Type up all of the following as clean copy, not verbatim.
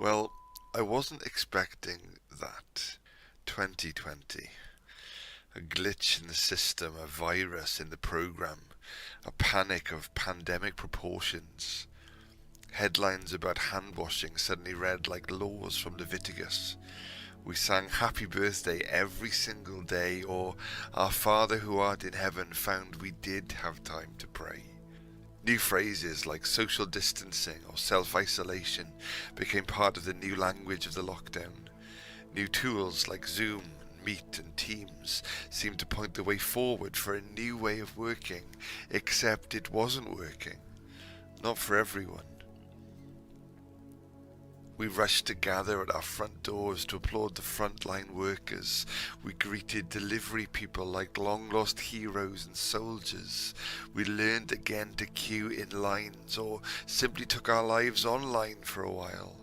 Well, I wasn't expecting that. 2020. A glitch in the system, a virus in the program, a panic of pandemic proportions. Headlines about hand washing suddenly read like laws from Leviticus. We sang happy birthday every single day, or our Father who art in heaven found we did have time to pray. New phrases like social distancing or self-isolation became part of the new language of the lockdown. New tools like Zoom, Meet and Teams seemed to point the way forward for a new way of working, except it wasn't working. Not for everyone. We rushed to gather at our front doors to applaud the frontline workers. We greeted delivery people like long-lost heroes and soldiers. We learned again to queue in lines or simply took our lives online for a while.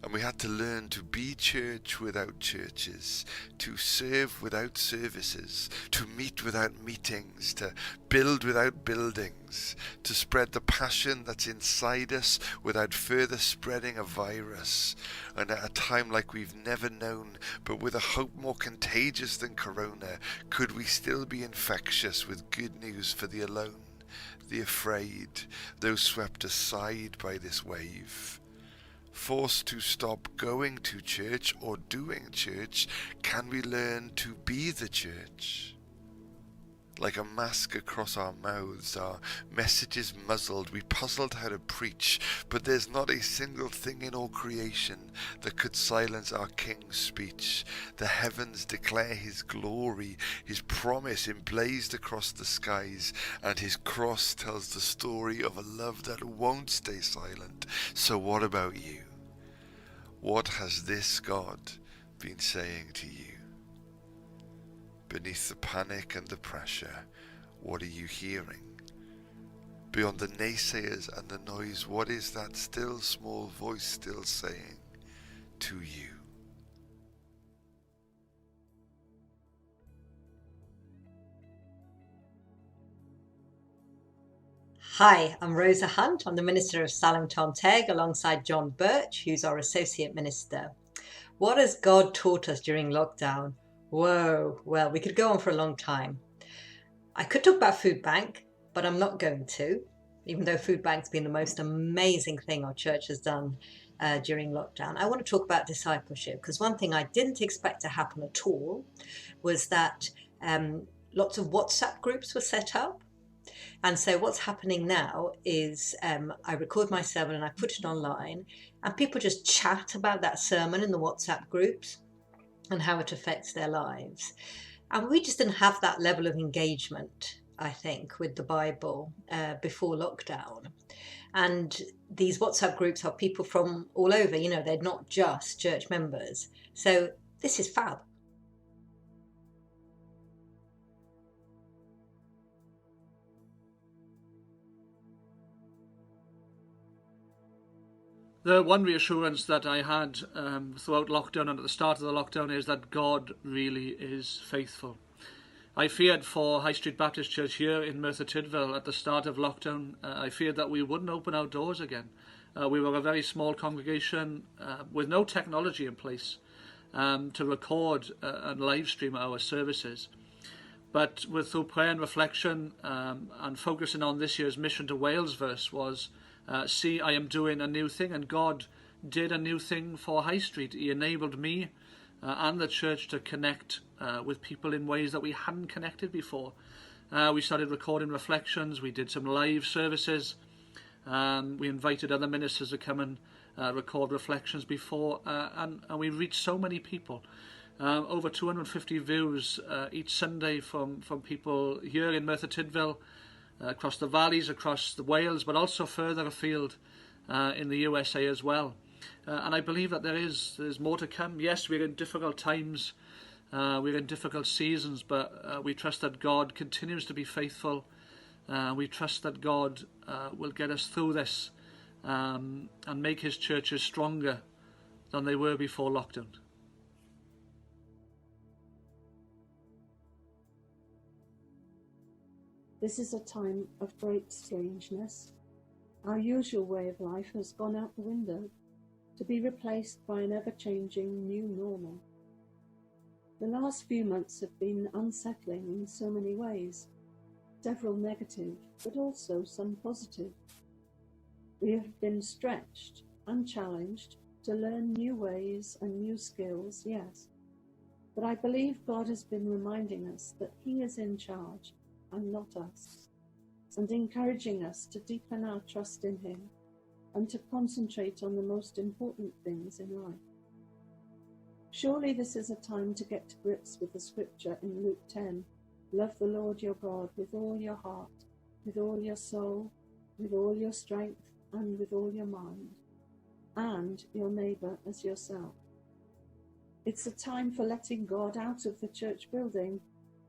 And we had to learn to be church without churches, to serve without services, to meet without meetings, to build without buildings, to spread the passion that's inside us without further spreading a virus. And at a time like we've never known, but with a hope more contagious than corona, could we still be infectious with good news for the alone, the afraid, those swept aside by this wave? Forced to stop going to church or doing church, can we learn to be the church? Like a mask across our mouths, our messages muzzled, we puzzled how to preach, but there's not a single thing in all creation that could silence our King's speech. The heavens declare his glory, his promise emblazed across the skies, and his cross tells the story of a love that won't stay silent. So what about you? What has this God been saying to you? Beneath the panic and the pressure, what are you hearing? Beyond the naysayers and the noise, what is that still small voice still saying to you? Hi, I'm Rosa Hunt. I'm the Minister of Salem Teg alongside John Birch, who's our Associate Minister. What has God taught us during lockdown? Whoa, well, we could go on for a long time. I could talk about Food Bank, but I'm not going to, even though Food Bank's been the most amazing thing our church has done during lockdown. I want to talk about discipleship, because one thing I didn't expect to happen at all was that lots of WhatsApp groups were set up. And so what's happening now is I record my sermon and I put it online, and people just chat about that sermon in the WhatsApp groups and how it affects their lives. And we just didn't have that level of engagement, I think, with the Bible before lockdown. And these WhatsApp groups are people from all over, they're not just church members. So this is fab. The one reassurance that I had throughout lockdown and at the start of the lockdown is that God really is faithful. I feared for High Street Baptist Church here in Merthyr Tydfil at the start of lockdown. I feared that we wouldn't open our doors again. We were a very small congregation with no technology in place to record and live stream our services. But through prayer and reflection and focusing on this year's Mission to Wales verse was, see, I am doing a new thing, and God did a new thing for High Street. He enabled me and the church to connect with people in ways that we hadn't connected before. We started recording reflections, we did some live services, we invited other ministers to come and record reflections before, and we reached so many people. Over 250 views each Sunday from people here in Merthyr Tydfil, across the valleys, across the Wales, but also further afield in the USA as well. And I believe that there's more to come. Yes, we're in difficult times, we're in difficult seasons, but we trust that God continues to be faithful. We trust that God will get us through this and make his churches stronger than they were before lockdown. This is a time of great strangeness. Our usual way of life has gone out the window. to be replaced by an ever-changing new normal. The last few months have been unsettling in so many ways, several negative, but also some positive. We have been stretched and challenged to learn new ways and new skills, yes, but I believe God has been reminding us that He is in charge and not us, and encouraging us to deepen our trust in Him and to concentrate on the most important things in life. Surely this is a time to get to grips with the scripture in Luke 10, love the Lord your God with all your heart, with all your soul, with all your strength, and with all your mind, and your neighbour as yourself. It's a time for letting God out of the church building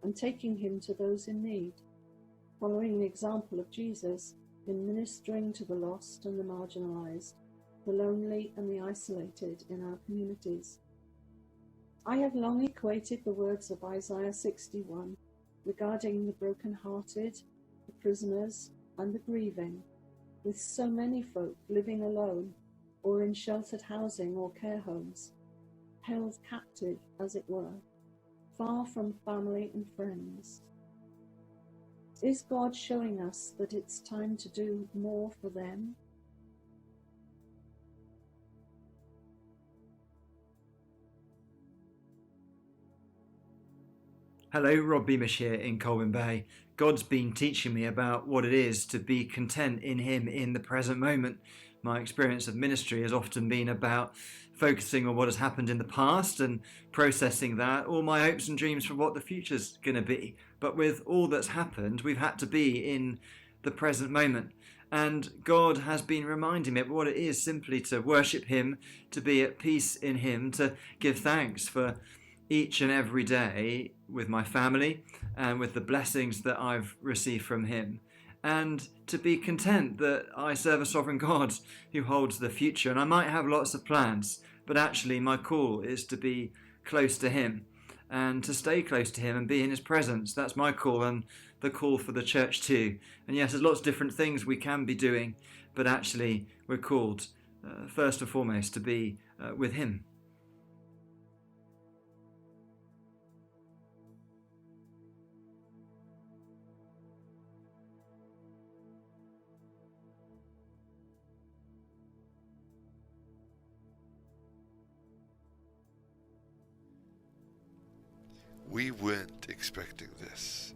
and taking Him to those in need, following the example of Jesus in ministering to the lost and the marginalised, the lonely and the isolated in our communities. I have long equated the words of Isaiah 61 regarding the broken-hearted, the prisoners, and the grieving, with so many folk living alone or in sheltered housing or care homes, held captive, as it were, far from family and friends. Is God showing us that it's time to do more for them? Hello, Rob Beamish here in Colwyn Bay. God's been teaching me about what it is to be content in Him in the present moment. My experience of ministry has often been about focusing on what has happened in the past and processing that, all my hopes and dreams for what the future's going to be. But with all that's happened, we've had to be in the present moment. And God has been reminding me of what it is simply to worship Him, to be at peace in Him, to give thanks for each and every day with my family and with the blessings that I've received from Him, and to be content that I serve a sovereign God who holds the future. And I might have lots of plans, but actually my call is to be close to Him and to stay close to Him and be in His presence. That's my call, and the call for the church too. And yes, there's lots of different things we can be doing, but actually we're called first and foremost to be with Him. We weren't expecting this,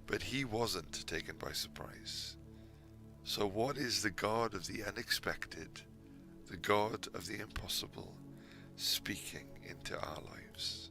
but He wasn't taken by surprise. So what is the God of the unexpected, the God of the impossible, speaking into our lives?